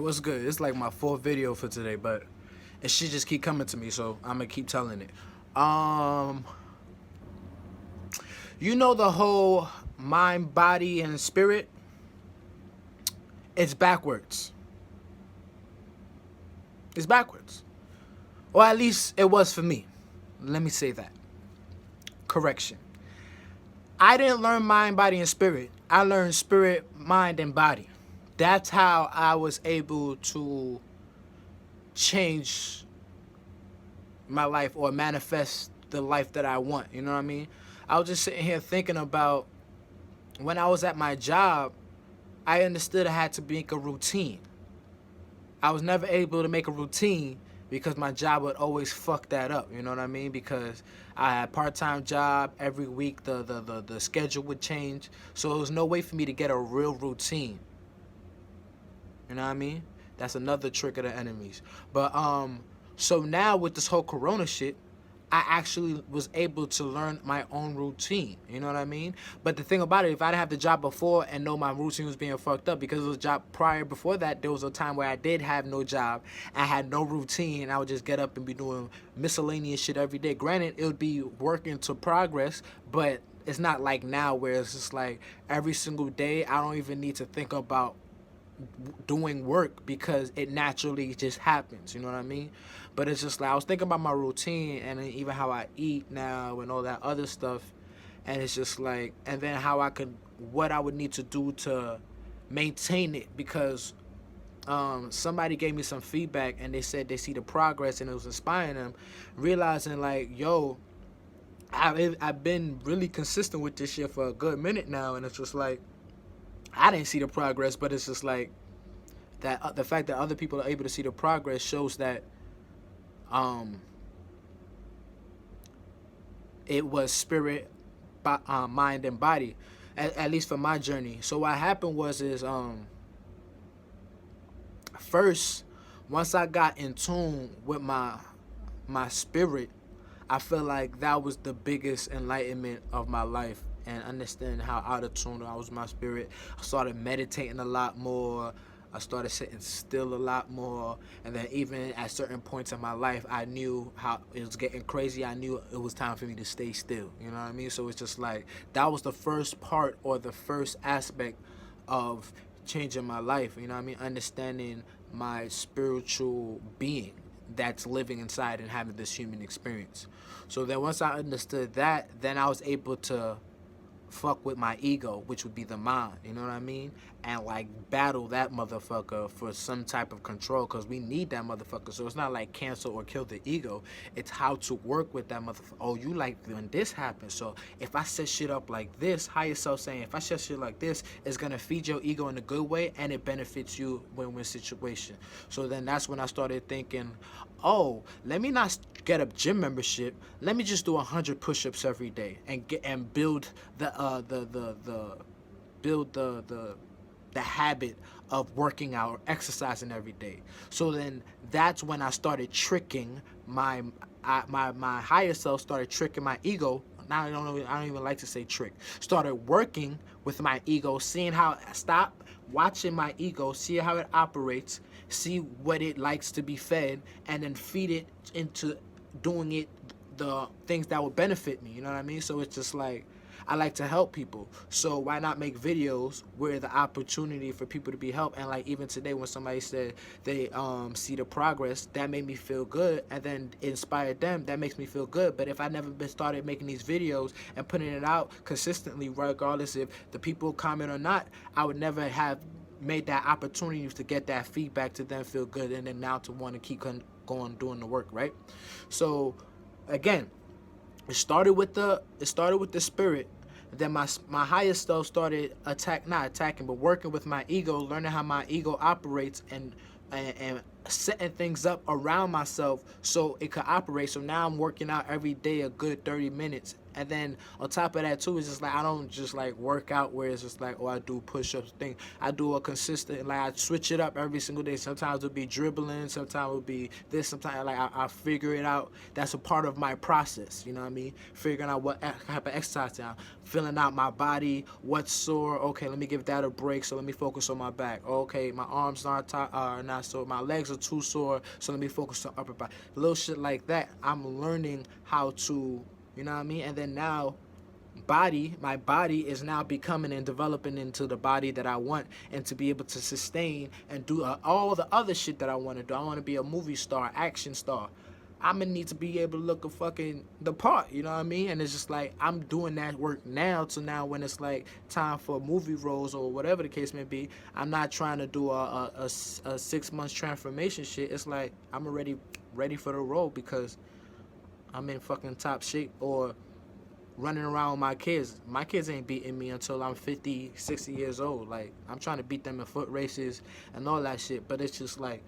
What's good? It's like my fourth video for today, but it should just keep coming to me, so I'm gonna keep telling it. Um, you know the whole mind, body, and spirit? It's backwards. It's backwards. Or at least it was for me. Let me say that. Correction. I didn't learn mind, body, and spirit. I learned spirit, mind, and body. That's how I was able to change my life or manifest the life that I want. You know what I mean? I was just sitting here thinking about when I was at my job, I understood I had to make a routine. I was never able to make a routine because my job would always fuck that up. You know what I mean? Because I had a part-time job every week. The schedule would change. So there was no way for me to get a real routine. You know what I mean? That's another trick of the enemies. But so now with this whole corona shit, I actually was able to learn my own routine. You know what I mean? But the thing about it, if I didn't have the job before and know my routine was being fucked up, because it was a job prior before that, there was a time where I did have no job. I had no routine, and I would just get up and be doing miscellaneous shit every day. Granted, it would be working to progress, but it's not like now where it's just like every single day I don't even need to think about doing work because it naturally just happens. You know what I mean? But it's just like I was thinking about my routine and even how I eat now and all that other stuff, and it's just like, and then how I could, what I would need to do to maintain it, because somebody gave me some feedback and they said they see the progress and it was inspiring them, realizing like, yo, I've been really consistent with this shit for a good minute now, and it's just like I didn't see the progress, but it's just like that the fact that other people are able to see the progress shows that um it was spirit, mind, and body, at least for my journey. So what happened was is first, once I got in tune with my spirit, I feel like that was the biggest enlightenment of my life, and understanding how out of tune I was with my spirit. I started meditating a lot more. I started sitting still a lot more, and then even at certain points in my life, I knew how it was getting crazy. I knew it was time for me to stay still. You know what I mean? So it's just like that was the first part or the first aspect of changing my life. You know what I mean? Understanding my spiritual being that's living inside and having this human experience. So then once I understood that, then I was able to fuck with my ego, which would be the mind, you know what I mean? And like battle that motherfucker for some type of control, because we need that motherfucker. So it's not like cancel or kill the ego. It's how to work with that motherfucker. Oh, you like when this happens. So if I set shit up like this, higher self saying, if I set shit like this, it's gonna feed your ego in a good way and it benefits you win-win situation. So then that's when I started thinking, oh, let me not get a gym membership. Let me just do 100 push-ups every day and get and build the habit of working out or exercising every day. So then that's when I started tricking my higher self, started tricking my ego. Now I don't even like to say trick. Started working with my ego, seeing how stop watching my ego, see how it operates, see what it likes to be fed, and then feed it into doing it the things that will benefit me. You know what I mean? So it's just like I like to help people. So why not make videos where the opportunity for people to be helped? And like even today when somebody said they see the progress, that made me feel good, and then inspired them, that makes me feel good. But if I never been started making these videos and putting it out consistently, regardless if the people comment or not, I would never have made that opportunity to get that feedback to then feel good, and then now to want to keep going doing the work, right? So again, it started with the spirit. Then my higher self started not attacking, but working with my ego, learning how my ego operates, and setting things up around myself so it could operate. So now I'm working out every day a good 30 minutes And then on top of that too, it's just like I don't just like work out where it's just like, oh, I do push-ups thing. I do a consistent, like I switch it up every single day. Sometimes it'll be dribbling, sometimes it'll be this, sometimes like I figure it out. That's a part of my process, you know what I mean? Figuring out what type of exercise now, filling out my body, what's sore. Okay, let me give that a break. So let me focus on my back. Okay, my arms are not sore. My legs are too sore. So let me focus on upper body. Little shit like that. I'm learning how to, you know what I mean? And then now my body is now becoming and developing into the body that I want, and to be able to sustain and do all the other shit that I want to do. I want to be a movie star, action star. I'm gonna need to be able to look a fucking the part, you know what I mean? And it's just like I'm doing that work now, to now when it's like time for movie roles or whatever the case may be, I'm not trying to do a 6 months transformation shit. It's like I'm already ready for the role because I'm in fucking top shape, or running around with my kids. My kids ain't beating me until I'm 50, 60 years old. Like, I'm trying to beat them in foot races and all that shit. But it's just like,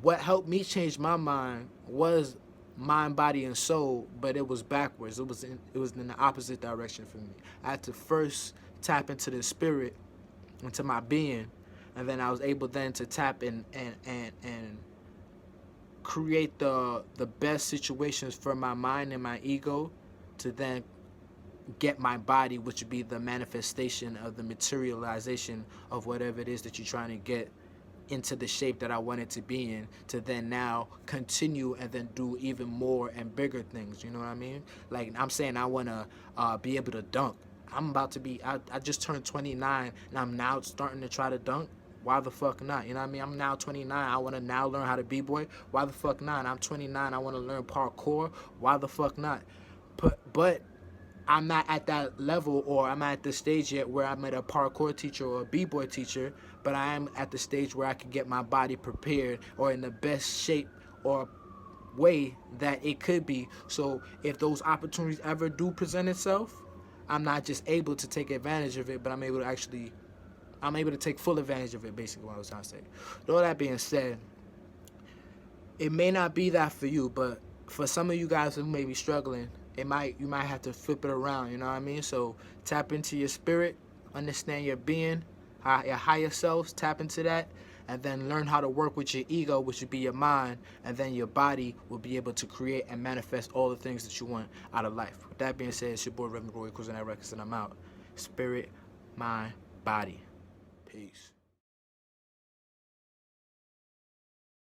what helped me change my mind was mind, body, and soul, but it was backwards. It was in the opposite direction for me. I had to first tap into the spirit, into my being, and then I was able then to tap in and create the best situations for my mind and my ego to then get my body, which would be the manifestation of the materialization of whatever it is that you're trying to get into the shape that I want it to be in, to then now continue and then do even more and bigger things. You know what I mean? Like I'm saying, I want to be able to dunk. I'm about to be, I just turned 29 and I'm now starting to try to dunk. Why the fuck not? You know what I mean? I'm now 29. I want to now learn how to b-boy. Why the fuck not? I'm 29. I want to learn parkour. Why the fuck not? But I'm not at that level, or I'm not at the stage yet where I'm at a parkour teacher or a b-boy teacher, but I am at the stage where I can get my body prepared or in the best shape or way that it could be. So if those opportunities ever do present itself, I'm not just able to take advantage of it, but I'm able to take full advantage of it, basically what I was trying to say. With all that being said, it may not be that for you, but for some of you guys who may be struggling, you might have to flip it around, you know what I mean? So tap into your spirit, understand your being, your higher selves, tap into that, and then learn how to work with your ego, which would be your mind, and then your body will be able to create and manifest all the things that you want out of life. With that being said, it's your boy Reverend Roy, Cruising at Records, and I'm out. Spirit, mind, body. Peace.